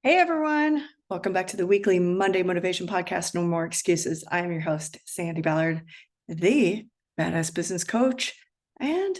Hey everyone, welcome back to the weekly Monday Motivation Podcast, No More Excuses. I am your host, Sandi Ballard, the Badass Business Coach. And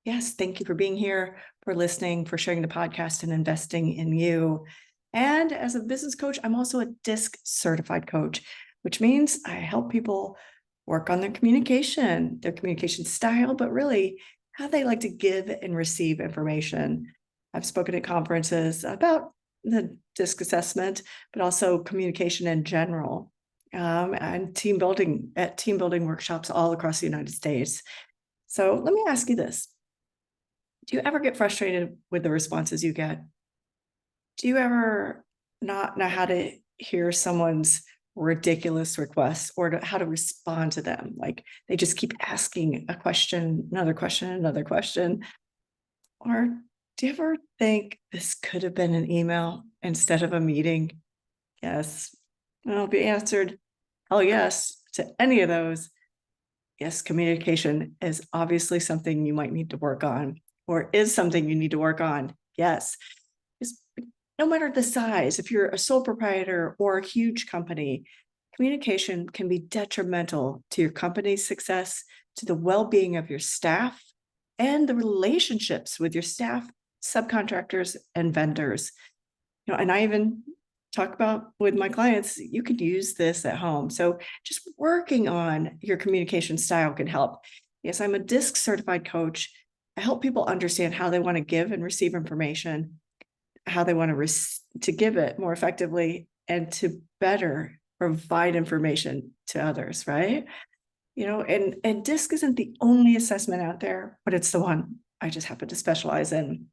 yes, thank you for being here, for listening, for sharing the podcast and investing in you. And as a business coach, I'm also a DISC certified coach, which means I help people work on their communication style, but really how they like to give and receive information. I've spoken at conferences about the DISC assessment, but also communication in general, and team building workshops all across the United States. So let me ask you this. Do you ever get frustrated with the responses you get? Do you ever not know how to hear someone's ridiculous requests or how to respond to them? Like they just keep asking a question, another question, another question. Or do you ever think this could have been an email instead of a meeting? Yes. I'll be answered, hell yes, to any of those. Yes, communication is obviously something you might need to work on, or is something you need to work on. Yes. No matter the size, if you're a sole proprietor or a huge company, communication can be detrimental to your company's success, to the well-being of your staff, and the relationships with your staff, subcontractors, and vendors. And I even talk about with my clients, you could use this at home. So just working on your communication style can help. Yes, I'm a DISC certified coach. I help people understand how they want to give and receive information, how they want to give it more effectively, and to better provide information to others, right? And DISC isn't the only assessment out there, but it's the one I just happen to specialize in.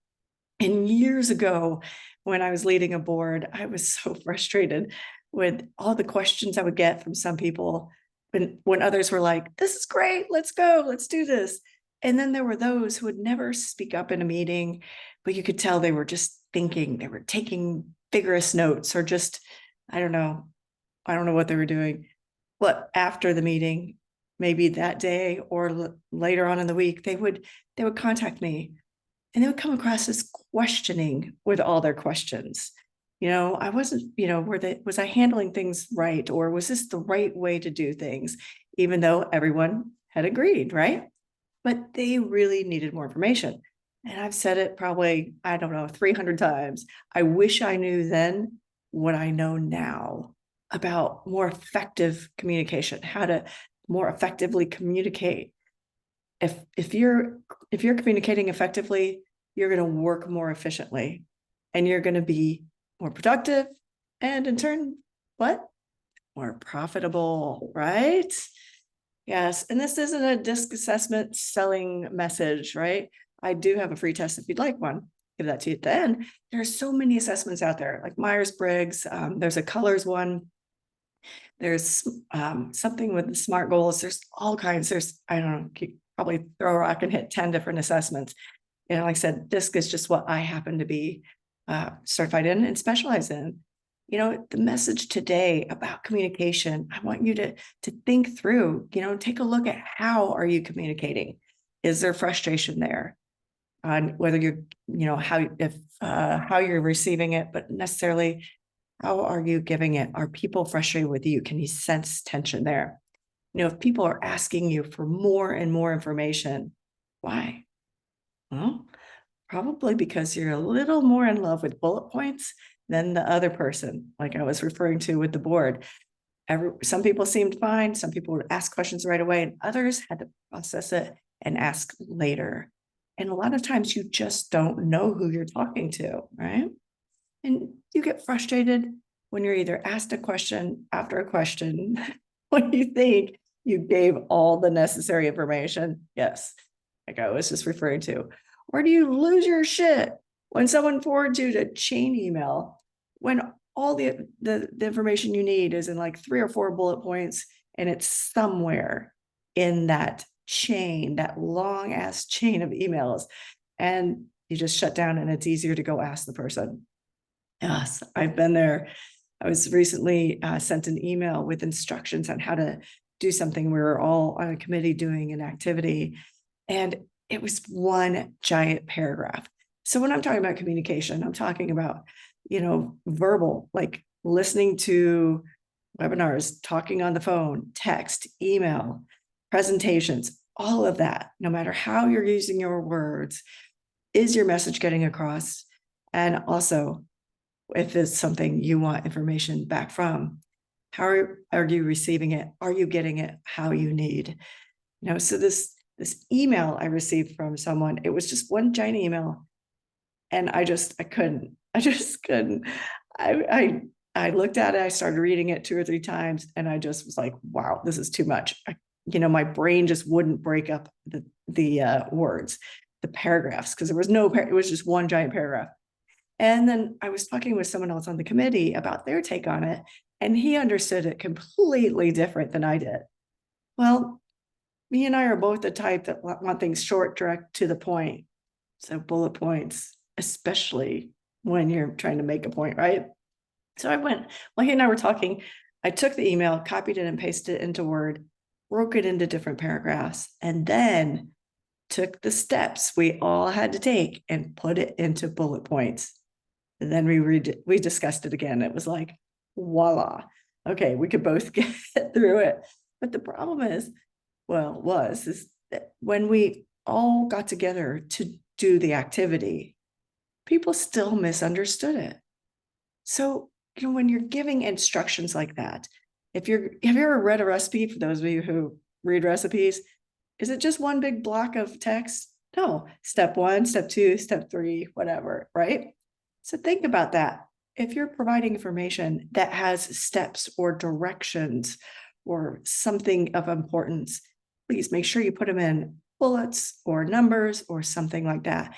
And years ago, when I was leading a board, I was so frustrated with all the questions I would get from some people when others were like, this is great, let's go, let's do this. And then there were those who would never speak up in a meeting, but you could tell they were just thinking, they were taking vigorous notes, or just, I don't know what they were doing. But after the meeting, maybe that day or later on in the week, they would contact me, and they would come across as questioning with all their questions. I wasn't, was I handling things right? Or was this the right way to do things? Even though everyone had agreed, right? But they really needed more information. And I've said it probably, 300 times. I wish I knew then what I know now about more effective communication, how to more effectively communicate. If you're communicating effectively, you're going to work more efficiently, and you're going to be more productive, and in turn, what? More profitable, right? Yes. And this isn't a DISC assessment selling message, right? I do have a free test if you'd like one. Give that to you at the end. There are so many assessments out there, like Myers-Briggs. There's a colors one. There's something with the SMART goals. There's all kinds. There's, I don't know, probably throw a rock and hit 10 different assessments. Like I said, DISC is just what I happen to be certified in and specialize in. The message today about communication, I want you to think through, take a look at how are you communicating? Is there frustration there? On whether you're, how you're receiving it, but necessarily how are you giving it? Are people frustrated with you? Can you sense tension there? If people are asking you for more and more information, why? Well, probably because you're a little more in love with bullet points than the other person, like I was referring to with the board. Some people seemed fine. Some people would ask questions right away, and others had to process it and ask later. And a lot of times you just don't know who you're talking to, right? And you get frustrated when you're either asked a question after a question when you think you gave all the necessary information. Yes, like I was just referring to. Or do you lose your shit when someone forwards you a chain email when all the information you need is in like 3 or 4 bullet points, and it's somewhere in that chain, that long ass chain of emails, and you just shut down, and it's easier to go ask the person. Yes, I've been there. I was recently sent an email with instructions on how to do something. We were all on a committee doing an activity, and it was one giant paragraph. So when I'm talking about communication, I'm talking about verbal, like listening to webinars, talking on the phone, text, email, presentations, all of that, no matter how you're using your words, is your message getting across? And also, if it's something you want information back from, how are you receiving it? Are you getting it how you need? So this email I received from someone, it was just one giant email, and I just couldn't. I looked at it, I started reading it 2 or 3 times, and I just was like, wow, this is too much. My brain just wouldn't break up the words, the paragraphs, because there was it was just one giant paragraph. And then I was talking with someone else on the committee about their take on it, and he understood it completely different than I did. Well, me and I are both the type that want things short, direct, to the point. So bullet points, especially when you're trying to make a point, right? So while he and I were talking, I took the email, copied it and pasted it into Word, broke it into different paragraphs, and then took the steps we all had to take and put it into bullet points. And then we discussed it again. It was like, voila. Okay, we could both get through it. But the problem is that when we all got together to do the activity, people still misunderstood it. So, when you're giving instructions like that, have you ever read a recipe? For those of you who read recipes, is it just one big block of text? No, step 1, step 2, step 3, whatever, right? So think about that. If you're providing information that has steps or directions or something of importance, please make sure you put them in bullets or numbers or something like that.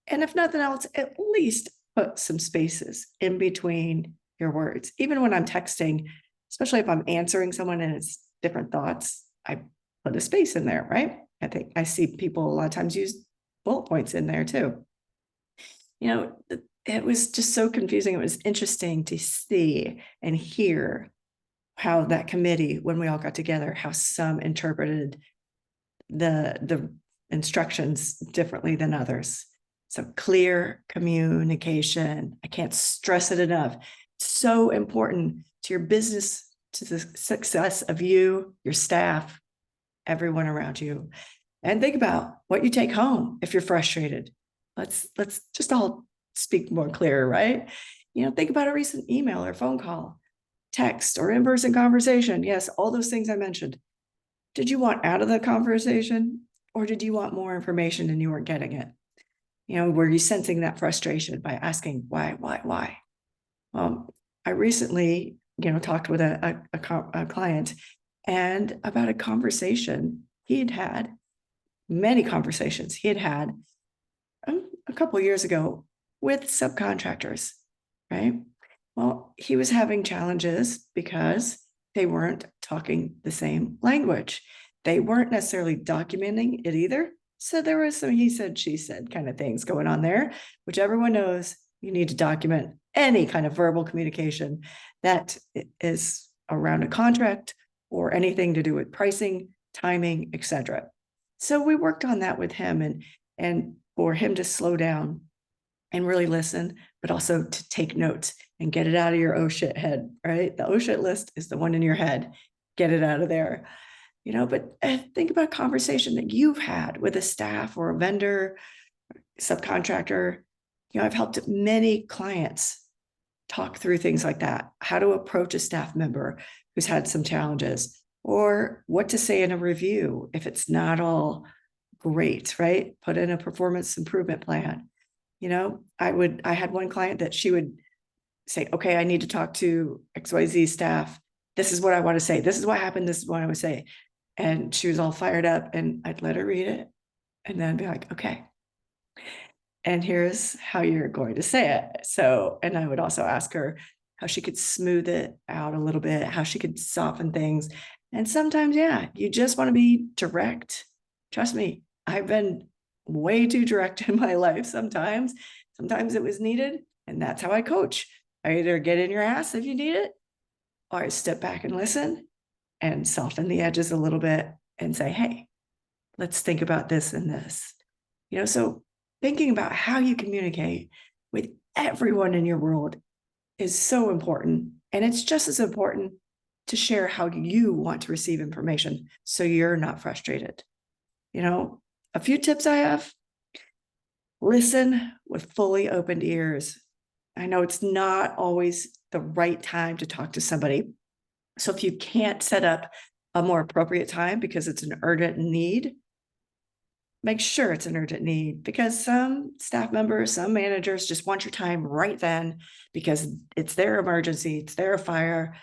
And if nothing else, at least put some spaces in between your words. Even when I'm texting, especially if I'm answering someone and it's different thoughts, I put a space in there, right? I think I see people a lot of times use bullet points in there too. It was just so confusing. It was interesting to see and hear how that committee, when we all got together, how some interpreted the instructions differently than others. So clear communication. I can't stress it enough. It's so important to your business, to the success of you, your staff, everyone around you. And think about what you take home if you're frustrated. Let's just all speak more clear, right? Think about a recent email or phone call, text, or in-person conversation. Yes, all those things I mentioned. Did you want out of the conversation, or did you want more information and you weren't getting it? Were you sensing that frustration by asking why? I recently, talked with a client and about a conversation many conversations he had a couple of years ago with subcontractors, right? Well, he was having challenges because they weren't talking the same language. They weren't necessarily documenting it either. So there was some he said, she said kind of things going on there, which everyone knows you need to document any kind of verbal communication that is around a contract or anything to do with pricing, timing, etc. So we worked on that with him and for him to slow down and really listen, but also to take notes and get it out of your oh shit head, right? The oh shit list is the one in your head. Get it out of there. But think about a conversation that you've had with a staff or a vendor, subcontractor. I've helped many clients talk through things like that, how to approach a staff member who's had some challenges, or what to say in a review if it's not all great, right? Put in a performance improvement plan. I had one client that she would say, okay, I need to talk to XYZ staff. This is what I want to say. This is what happened. This is what I would say. And she was all fired up, and I'd let her read it and then be like, okay, and here's how you're going to say it. So, and I would also ask her how she could smooth it out a little bit, how she could soften things. And sometimes, yeah, you just want to be direct. Trust me, I've been way too direct in my life sometimes. Sometimes it was needed, and that's how I coach. I either get in your ass if you need it, or I step back and listen and soften the edges a little bit and say, hey, let's think about this and this. So thinking about how you communicate with everyone in your world is so important. And it's just as important to share how you want to receive information so you're not frustrated. A few tips I have: listen with fully opened ears. I know it's not always the right time to talk to somebody. So if you can't set up a more appropriate time because it's an urgent need, make sure it's an urgent need, because some staff members, some managers just want your time right then because it's their emergency, it's their fire,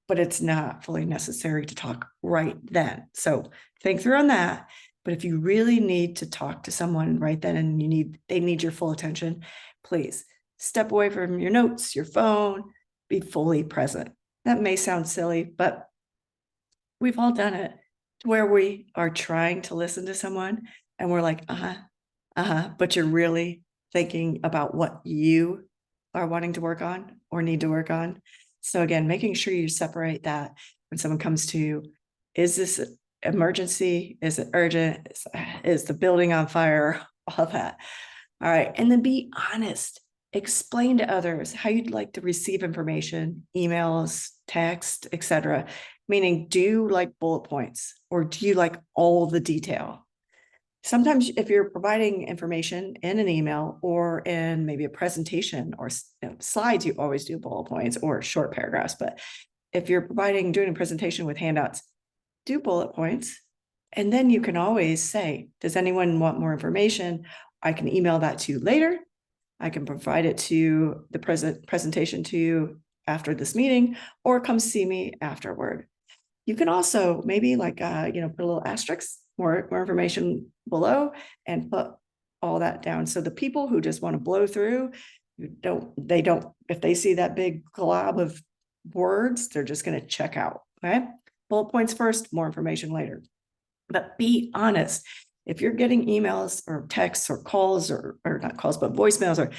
but it's not fully necessary to talk right then. So think through on that. But if you really need to talk to someone right then and they need your full attention, please step away from your notes, your phone, be fully present. That may sound silly, but we've all done it, to where we are trying to listen to someone and we're like, but you're really thinking about what you are wanting to work on or need to work on. So again, making sure you separate that when someone comes to you. Is this emergency? Is it urgent? Is the building on fire? All that. All right. And then be honest. Explain to others how you'd like to receive information, emails, text, etc. Meaning, do you like bullet points or do you like all the detail? Sometimes if you're providing information in an email or in maybe a presentation or slides, you always do bullet points or short paragraphs. But if you're doing a presentation with handouts, do bullet points. And then you can always say, does anyone want more information? I can email that to you later. I can provide it to the presentation to you after this meeting, or come see me afterward. You can also maybe put a little asterisk, more information below, and put all that down. So the people who just want to blow through, if they see that big glob of words, they're just going to check out. Okay. Bullet points first, more information later. But be honest. If you're getting emails or texts or calls or not calls, but voicemails or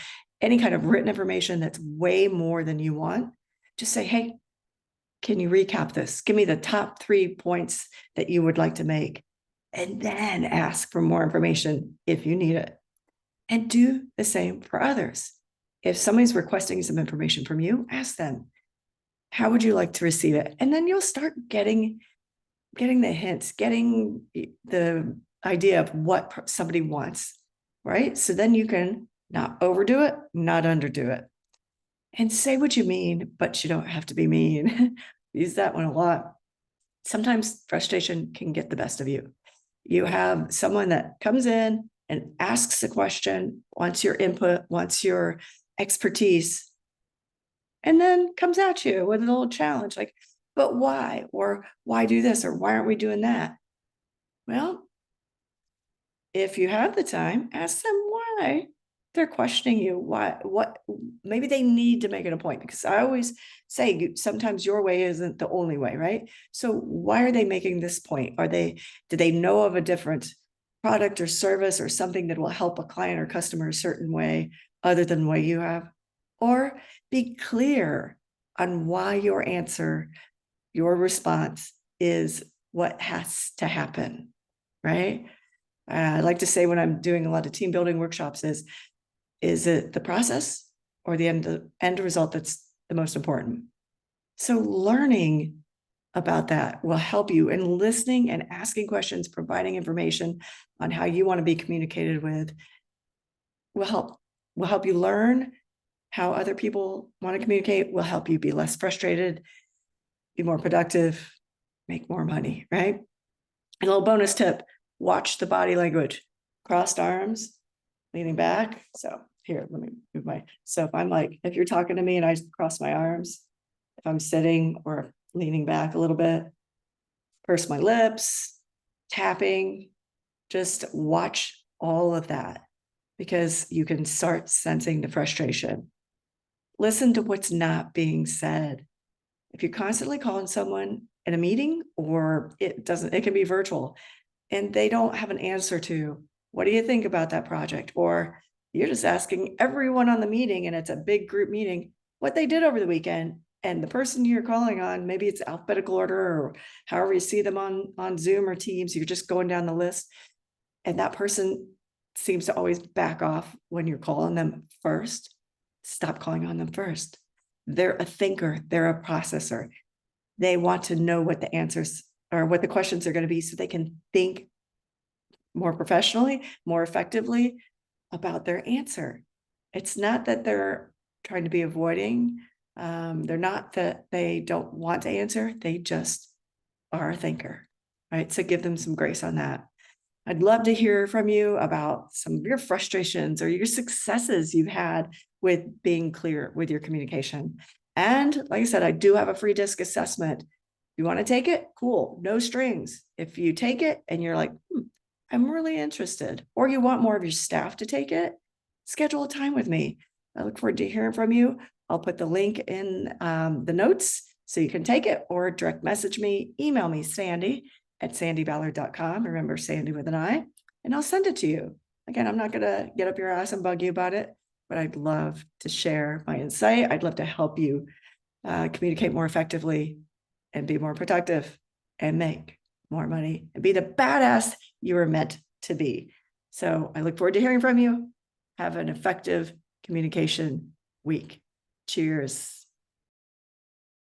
any kind of written information that's way more than you want, just say, hey, can you recap this? Give me the top 3 points that you would like to make, and then ask for more information if you need it. And do the same for others. If somebody's requesting some information from you, ask them, how would you like to receive it? And then you'll start getting the hints, getting the idea of what somebody wants, right? So then you can not overdo it, not underdo it. And say what you mean, but you don't have to be mean. Use that one a lot. Sometimes frustration can get the best of you. You have someone that comes in and asks a question, wants your input, wants your expertise, and then comes at you with a little challenge like, but why? Or why do this? Or why aren't we doing that? Well, if you have the time, ask them why they're questioning you. What, maybe they need to make an appointment, because I always say sometimes your way isn't the only way, right? So why are they making this point? Do they know of a different product or service or something that will help a client or customer a certain way other than the way you have? Or be clear on why your answer, your response is what has to happen, right? I like to say when I'm doing a lot of team building workshops is it the process or the end result that's the most important? So learning about that will help you, and listening and asking questions, providing information on how you want to be communicated with will help you learn how other people want to communicate, will help you be less frustrated, be more productive, make more money, right? And a little bonus tip, watch the body language. Crossed arms, leaning back. So here, let me move so if you're talking to me and I cross my arms, if I'm sitting or leaning back a little bit, purse my lips, tapping, just watch all of that, because you can start sensing the frustration. Listen to what's not being said. If you're constantly calling someone in a meeting, or it can be virtual, and they don't have an answer to, what do you think about that project? Or you're just asking everyone on the meeting, and it's a big group meeting, what they did over the weekend. And the person you're calling on, maybe it's alphabetical order or however you see them on Zoom or Teams, you're just going down the list. And that person seems to always back off when you're calling them first. Stop calling on them first. They're a thinker, they're a processor. They want to know what the answers or what the questions are going to be so they can think more professionally, more effectively about their answer. It's not that they're trying to be avoiding. They're not that they don't want to answer. They just are a thinker, right? So give them some grace on that. I'd love to hear from you about some of your frustrations or your successes you've had with being clear with your communication. And like I said, I do have a free disc assessment. If you want to take it, cool, no strings. If you take it and you're like, I'm really interested, or you want more of your staff to take it, schedule a time with me. I look forward to hearing from you. I'll put the link in the notes so you can take it, or direct message me, email me, Sandi@sandiballard.com. Remember, Sandi with an I, and I'll send it to you. Again, I'm not going to get up your ass and bug you about it, but I'd love to share my insight. I'd love to help you communicate more effectively and be more productive and make more money and be the badass you were meant to be. So I look forward to hearing from you. Have an effective communication week. Cheers.